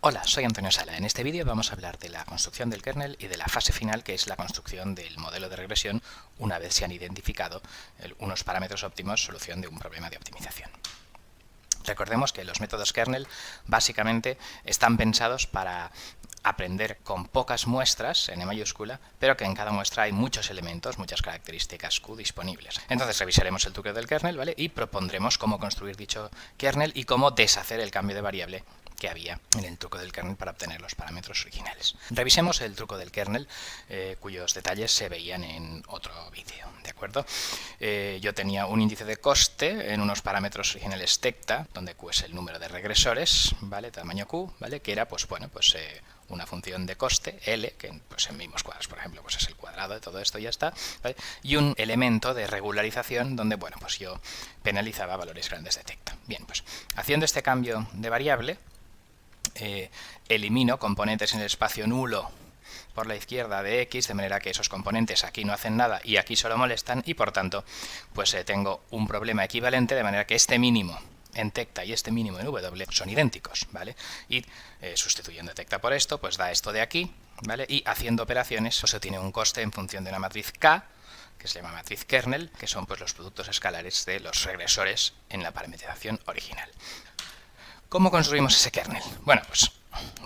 Hola, soy Antonio Sala. En este vídeo vamos a hablar de la construcción del kernel y de la fase final, que es la construcción del modelo de regresión una vez se han identificado unos parámetros óptimos solución de un problema de optimización. Recordemos que los métodos kernel básicamente están pensados para aprender con pocas muestras, n mayúscula, pero que en cada muestra hay muchos elementos, muchas características Q disponibles. Entonces revisaremos el truco del kernel, ¿vale? Y propondremos cómo construir dicho kernel y cómo deshacer el cambio de variable que había en el truco del kernel para obtener los parámetros originales. Revisemos el truco del kernel, cuyos detalles se veían en otro vídeo, ¿de acuerdo? Yo tenía un índice de coste en unos parámetros originales tecta, donde Q es el número de regresores, ¿vale? Tamaño Q, ¿vale? Que era, pues bueno, pues una función de coste, L, que pues en mismos cuadros, por ejemplo, pues es el cuadrado de todo esto y ya está, ¿vale? Y un elemento de regularización donde, bueno, pues yo penalizaba valores grandes de tecta. Bien, pues haciendo este cambio de variable, elimino componentes en el espacio nulo por la izquierda de X, de manera que esos componentes aquí no hacen nada y aquí solo molestan, y por tanto pues tengo un problema equivalente, de manera que este mínimo en tecta y este mínimo en W son idénticos, ¿vale? Y sustituyendo tecta por esto, pues da esto de aquí, ¿vale? Y haciendo operaciones, pues se obtiene un coste en función de una matriz K, que se llama matriz kernel, que son pues los productos escalares de los regresores en la parametrización original. ¿Cómo construimos ese kernel? Bueno, pues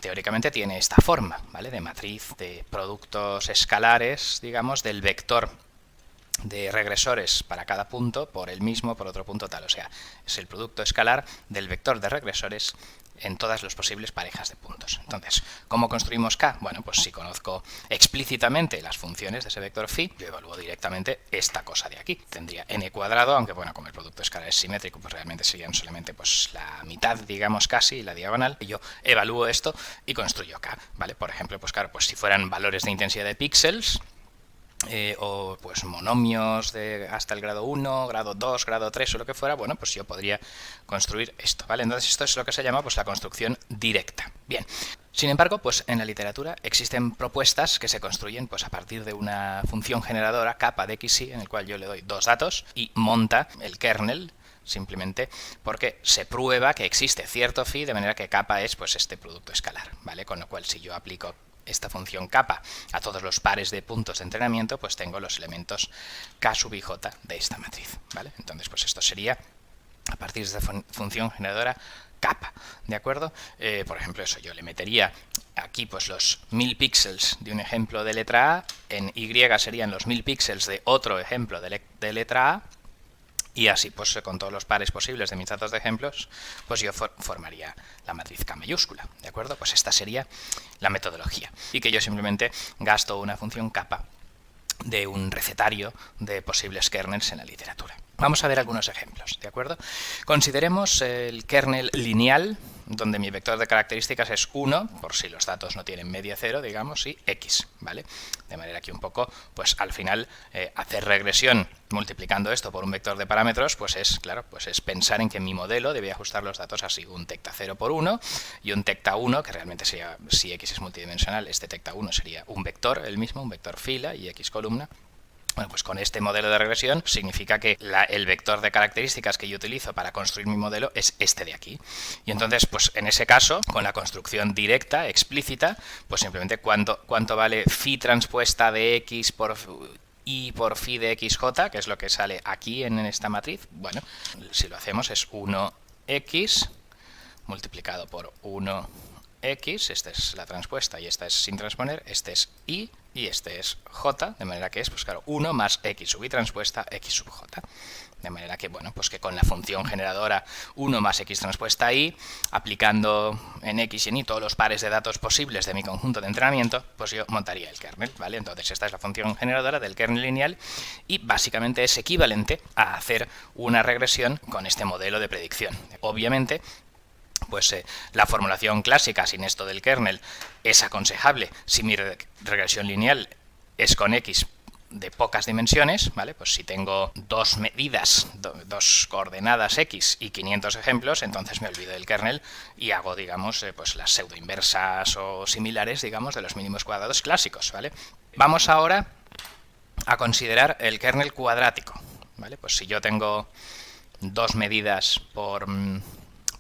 teóricamente tiene esta forma, ¿vale? De matriz de productos escalares, digamos, del vector de regresores para cada punto por el mismo, por otro punto tal. O sea, es el producto escalar del vector de regresores en todas las posibles parejas de puntos. Entonces, ¿cómo construimos K? Bueno, pues si conozco explícitamente las funciones de ese vector phi, yo evalúo directamente esta cosa de aquí. Tendría n cuadrado, aunque bueno, como el producto escalar es simétrico, pues realmente serían solamente pues la mitad, digamos, casi, la diagonal. Y yo evalúo esto y construyo K, ¿vale? Por ejemplo, pues claro, pues si fueran valores de intensidad de píxeles, o pues monomios de hasta el grado 1, grado 2, grado 3 o lo que fuera, bueno, pues yo podría construir esto, ¿vale? Entonces esto es lo que se llama pues la construcción directa. Bien, sin embargo, pues en la literatura existen propuestas que se construyen pues a partir de una función generadora capa de xy, en el cual yo le doy dos datos y monta el kernel, simplemente porque se prueba que existe cierto phi, de manera que kappa es pues este producto escalar, ¿vale? Con lo cual, si yo aplico esta función kappa a todos los pares de puntos de entrenamiento, pues tengo los elementos k sub i j de esta matriz, ¿vale? Entonces, pues esto sería a partir de esta función generadora kappa, ¿de acuerdo? Por ejemplo, eso yo le metería aquí pues los 1000 píxeles de un ejemplo de letra A, en Y serían los 1000 píxeles de otro ejemplo de letra A, y así, pues con todos los pares posibles de mis datos de ejemplos, pues yo formaría la matriz K mayúscula, ¿de acuerdo? Pues esta sería la metodología. Y que yo simplemente gasto una función kappa de un recetario de posibles kernels en la literatura. Vamos a ver algunos ejemplos, ¿de acuerdo? Consideremos el kernel lineal, donde mi vector de características es 1, por si los datos no tienen media 0, digamos, y x, ¿vale? De manera que un poco, pues al final, hacer regresión multiplicando esto por un vector de parámetros, pues es, claro, pues es pensar en que mi modelo debe ajustar los datos así, un tecta 0 por 1 y un tecta 1, que realmente sería, si x es multidimensional, este tecta 1 sería un vector, el mismo, un vector fila y x columna. Bueno, pues con este modelo de regresión significa que el vector de características que yo utilizo para construir mi modelo es este de aquí. Y entonces, pues en ese caso, con la construcción directa, explícita, pues simplemente cuánto vale phi transpuesta de x por y por phi de xj, que es lo que sale aquí en esta matriz. Bueno, si lo hacemos es 1x multiplicado por 1x, esta es la transpuesta y esta es sin transponer, este es y este es j, de manera que es, pues claro, 1 más x sub y transpuesta x sub j. De manera que, bueno, pues que con la función generadora 1 más x transpuesta y, aplicando en x y en y todos los pares de datos posibles de mi conjunto de entrenamiento, pues yo montaría el kernel, ¿vale? Entonces esta es la función generadora del kernel lineal y básicamente es equivalente a hacer una regresión con este modelo de predicción. Obviamente, pues la formulación clásica sin esto del kernel es aconsejable si mi regresión lineal es con x de pocas dimensiones, ¿vale? Pues si tengo dos medidas, dos coordenadas x y 500 ejemplos, entonces me olvido del kernel y hago, digamos, pues las pseudoinversas o similares, digamos, de los mínimos cuadrados clásicos, ¿vale? Vamos ahora a considerar el kernel cuadrático, ¿vale? Pues si yo tengo dos medidas por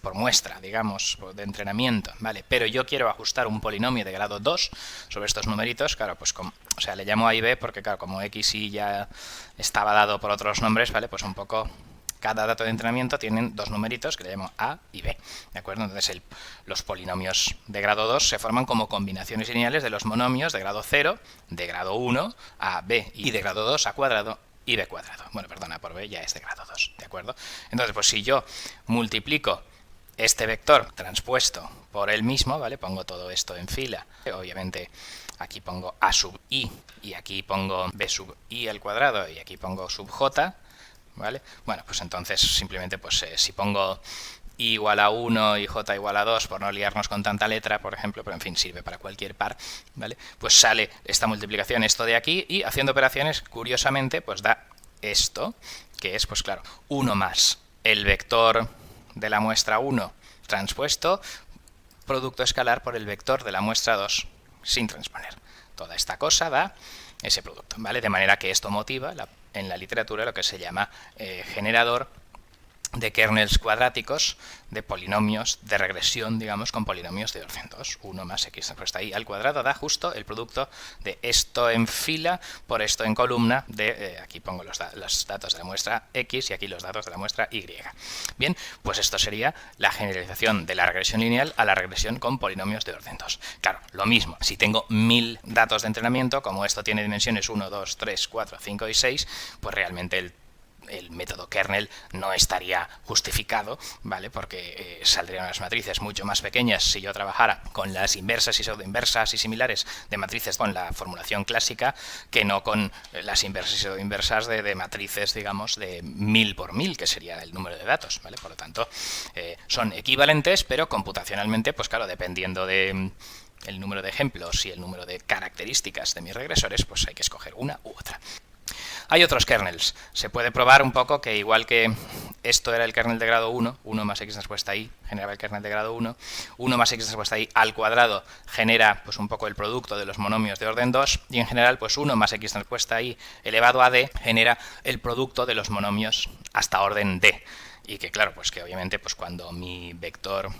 por muestra, digamos, de entrenamiento, ¿vale? Pero yo quiero ajustar un polinomio de grado 2 sobre estos numeritos, claro, pues o sea, le llamo A y B porque, claro, como X y ya estaba dado por otros nombres, ¿vale? Pues un poco cada dato de entrenamiento tienen dos numeritos que le llamo A y B, ¿de acuerdo? Entonces los polinomios de grado 2 se forman como combinaciones lineales de los monomios de grado 0, de grado 1 a B y de grado 2 a cuadrado y B cuadrado. Bueno, perdona, por B ya es de grado 2, ¿de acuerdo? Entonces, pues si yo multiplico este vector transpuesto por él mismo, ¿vale? Pongo todo esto en fila. Obviamente aquí pongo A sub I y aquí pongo B sub I al cuadrado y aquí pongo sub J, ¿vale? Bueno, pues entonces simplemente pues si pongo I igual a 1 y J igual a 2, por no liarnos con tanta letra, por ejemplo, pero en fin, sirve para cualquier par, ¿vale? Pues sale esta multiplicación, esto de aquí, y haciendo operaciones, curiosamente, pues da esto, que es, pues claro, 1 más el vector de la muestra 1 transpuesto, producto escalar por el vector de la muestra 2 sin transponer. Toda esta cosa da ese producto, ¿vale? De manera que esto motiva en la literatura lo que se llama generador de kernels cuadráticos de polinomios de regresión, digamos, con polinomios de orden 2. 1 más x transpuesta y al cuadrado da justo el producto de esto en fila por esto en columna de, aquí pongo los datos de la muestra x y aquí los datos de la muestra y. Bien, pues esto sería la generalización de la regresión lineal a la regresión con polinomios de orden 2. Claro, lo mismo, si tengo 1000 datos de entrenamiento, como esto tiene dimensiones 1, 2, 3, 4, 5 y 6, pues realmente el método kernel no estaría justificado, ¿vale? Porque saldrían unas matrices mucho más pequeñas si yo trabajara con las inversas y pseudoinversas y similares de matrices con la formulación clásica que no con las inversas y pseudoinversas de matrices, digamos, de 1000 por 1000, que sería el número de datos, ¿vale? Por lo tanto, son equivalentes, pero computacionalmente, pues claro, dependiendo de el número de ejemplos y el número de características de mis regresores, pues hay que escoger una u otra. Hay otros kernels. Se puede probar un poco que igual que esto era el kernel de grado 1, 1 más x transpuesta y generaba el kernel de grado 1, 1 más x transpuesta y al cuadrado genera pues un poco el producto de los monomios de orden 2 y en general pues 1 más x transpuesta y elevado a d genera el producto de los monomios hasta orden d. Y que claro, pues que obviamente pues cuando mi vector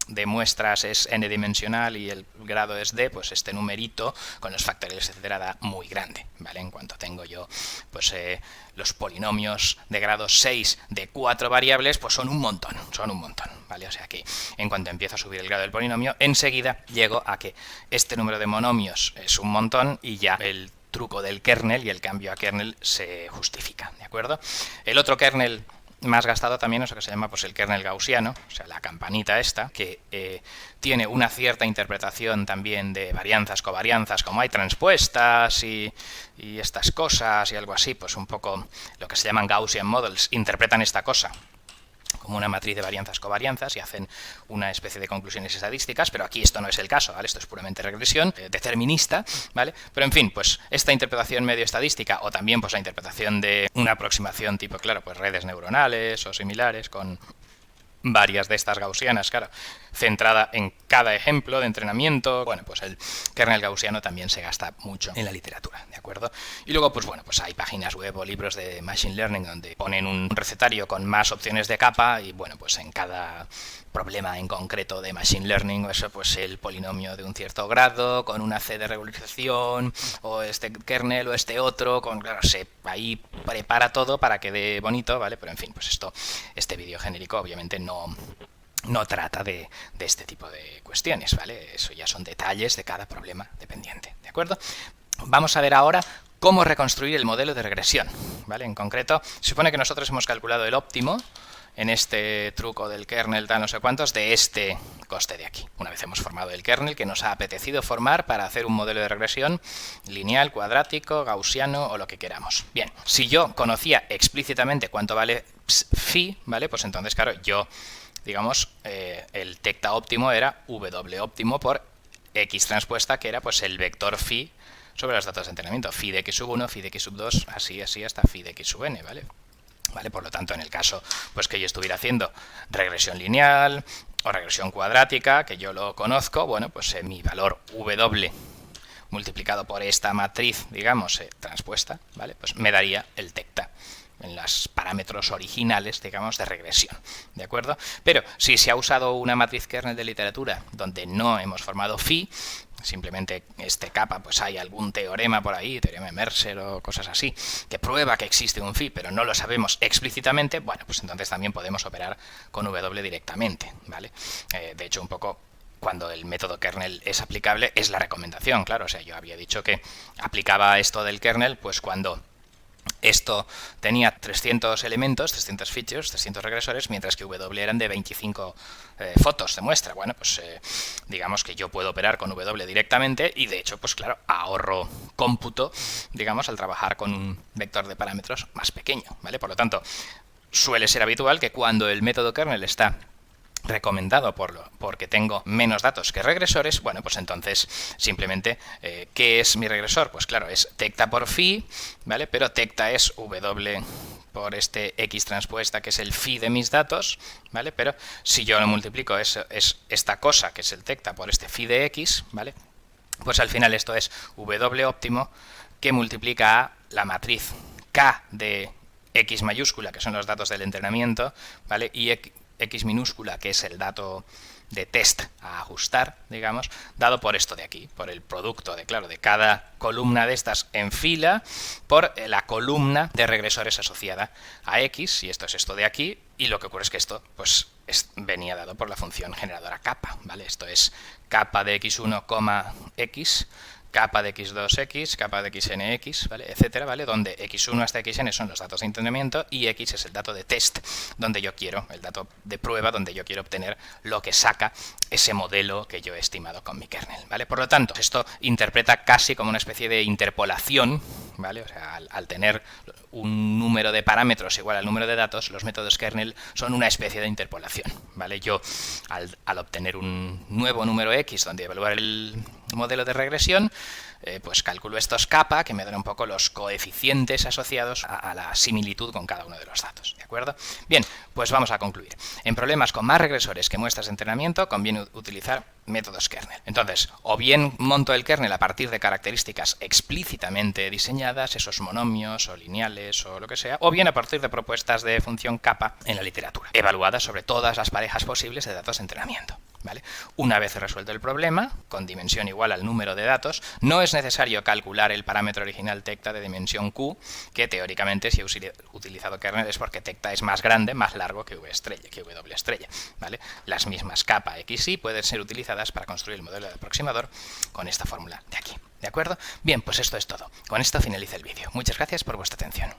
de muestras es n-dimensional y el grado es d, pues este numerito con los factoriales, etcétera, da muy grande, ¿vale? En cuanto tengo yo pues los polinomios de grado 6 de 4 variables, pues son un montón, ¿vale? O sea que en cuanto empiezo a subir el grado del polinomio, enseguida llego a que este número de monomios es un montón y ya el truco del kernel y el cambio a kernel se justifica, ¿de acuerdo? El otro kernel más gastado también es lo que se llama pues el kernel gaussiano, o sea, la campanita esta, que tiene una cierta interpretación también de varianzas, covarianzas, como hay transpuestas y estas cosas y algo así, pues un poco lo que se llaman Gaussian models, interpretan esta cosa como una matriz de varianzas covarianzas y hacen una especie de conclusiones estadísticas, pero aquí esto no es el caso, ¿vale? Esto es puramente regresión determinista, ¿vale? Pero en fin, pues esta interpretación medio estadística o también pues la interpretación de una aproximación tipo, claro, pues redes neuronales o similares con varias de estas gaussianas, claro, centrada en cada ejemplo de entrenamiento. Bueno, pues el kernel gaussiano también se gasta mucho en la literatura, ¿de acuerdo? Y luego, pues bueno, pues hay páginas web o libros de Machine Learning donde ponen un recetario con más opciones de capa y bueno, pues en cada problema en concreto de Machine Learning, eso pues el polinomio de un cierto grado, con una C de regularización, o este kernel o este otro, con claro, ahí prepara todo para que dé bonito, ¿vale? Pero en fin, pues este vídeo genérico obviamente no trata de este tipo de cuestiones, ¿vale? Eso ya son detalles de cada problema dependiente, ¿de acuerdo? Vamos a ver ahora cómo reconstruir el modelo de regresión, ¿vale? En concreto, se supone que nosotros hemos calculado el óptimo en este truco del kernel tal no sé cuántos de este coste de aquí. Una vez hemos formado el kernel que nos ha apetecido formar para hacer un modelo de regresión lineal, cuadrático, gaussiano o lo que queramos. Bien, si yo conocía explícitamente cuánto vale phi, ¿vale? Pues entonces, claro, yo, digamos, el tecta óptimo era W óptimo por X transpuesta, que era pues el vector phi sobre los datos de entrenamiento. Phi de X sub 1, phi de X sub 2, así hasta phi de X sub n, ¿vale? ¿Vale? Por lo tanto, en el caso pues que yo estuviera haciendo regresión lineal o regresión cuadrática, que yo lo conozco, bueno, pues mi valor W multiplicado por esta matriz, digamos, transpuesta, ¿vale? Pues me daría el tecta, en los parámetros originales, digamos, de regresión, ¿de acuerdo? Pero si se ha usado una matriz kernel de literatura donde no hemos formado phi, simplemente este kappa, pues hay algún teorema por ahí, teorema de Mercer o cosas así, que prueba que existe un phi, pero no lo sabemos explícitamente, bueno, pues entonces también podemos operar con W directamente, ¿vale? De hecho, un poco cuando el método kernel es aplicable es la recomendación, claro, o sea, yo había dicho que aplicaba esto del kernel, pues cuando esto tenía 300 elementos, 300 features, 300 regresores, mientras que W eran de 25 fotos de muestra. Bueno, pues digamos que yo puedo operar con W directamente y de hecho, pues claro, ahorro cómputo, digamos, al trabajar con un vector de parámetros más pequeño, ¿vale? Por lo tanto, suele ser habitual que cuando el método kernel está recomendado porque tengo menos datos que regresores, bueno, pues entonces simplemente, ¿qué es mi regresor? Pues claro, es tecta por phi, ¿vale? Pero tecta es W por este X transpuesta, que es el phi de mis datos, ¿vale? Pero si yo lo multiplico, es esta cosa, que es el tecta, por este phi de X, ¿vale? Pues al final esto es W óptimo, que multiplica a la matriz K de X mayúscula, que son los datos del entrenamiento, ¿vale? Y X minúscula, que es el dato de test a ajustar, digamos, dado por esto de aquí, por el producto de, claro, de cada columna de estas en fila, por la columna de regresores asociada a X, y esto es esto de aquí, y lo que ocurre es que esto, pues, venía dado por la función generadora kappa, ¿vale? Esto es kappa de x1, x, kappa de x2x, kappa de xnx, ¿vale? Etcétera, ¿vale? Donde x1 hasta xn son los datos de entrenamiento y x es el dato de test, donde yo quiero, el dato de prueba, donde yo quiero obtener lo que saca ese modelo que yo he estimado con mi kernel, ¿vale? Por lo tanto, esto interpreta casi como una especie de interpolación, ¿vale? O sea, al tener un número de parámetros igual al número de datos, los métodos kernel son una especie de interpolación, ¿vale? Yo, al obtener un nuevo número x donde evaluar el modelo de regresión, pues calculo estos kappa, que me dan un poco los coeficientes asociados a la similitud con cada uno de los datos, ¿de acuerdo? Bien, pues vamos a concluir. En problemas con más regresores que muestras de entrenamiento, conviene utilizar métodos kernel. Entonces, o bien monto el kernel a partir de características explícitamente diseñadas, esos monomios o lineales o lo que sea, o bien a partir de propuestas de función kappa en la literatura, evaluadas sobre todas las parejas posibles de datos de entrenamiento, ¿vale? Una vez resuelto el problema, con dimensión igual al número de datos, no es necesario calcular el parámetro original tecta de dimensión q, que teóricamente si he utilizado kernel es porque tecta es más grande, más largo que w estrella, que w estrella, ¿vale? Las mismas kappa, x, y pueden ser utilizadas para construir el modelo de aproximador con esta fórmula de aquí, ¿de acuerdo? Bien, pues esto es todo. Con esto finaliza el vídeo. Muchas gracias por vuestra atención.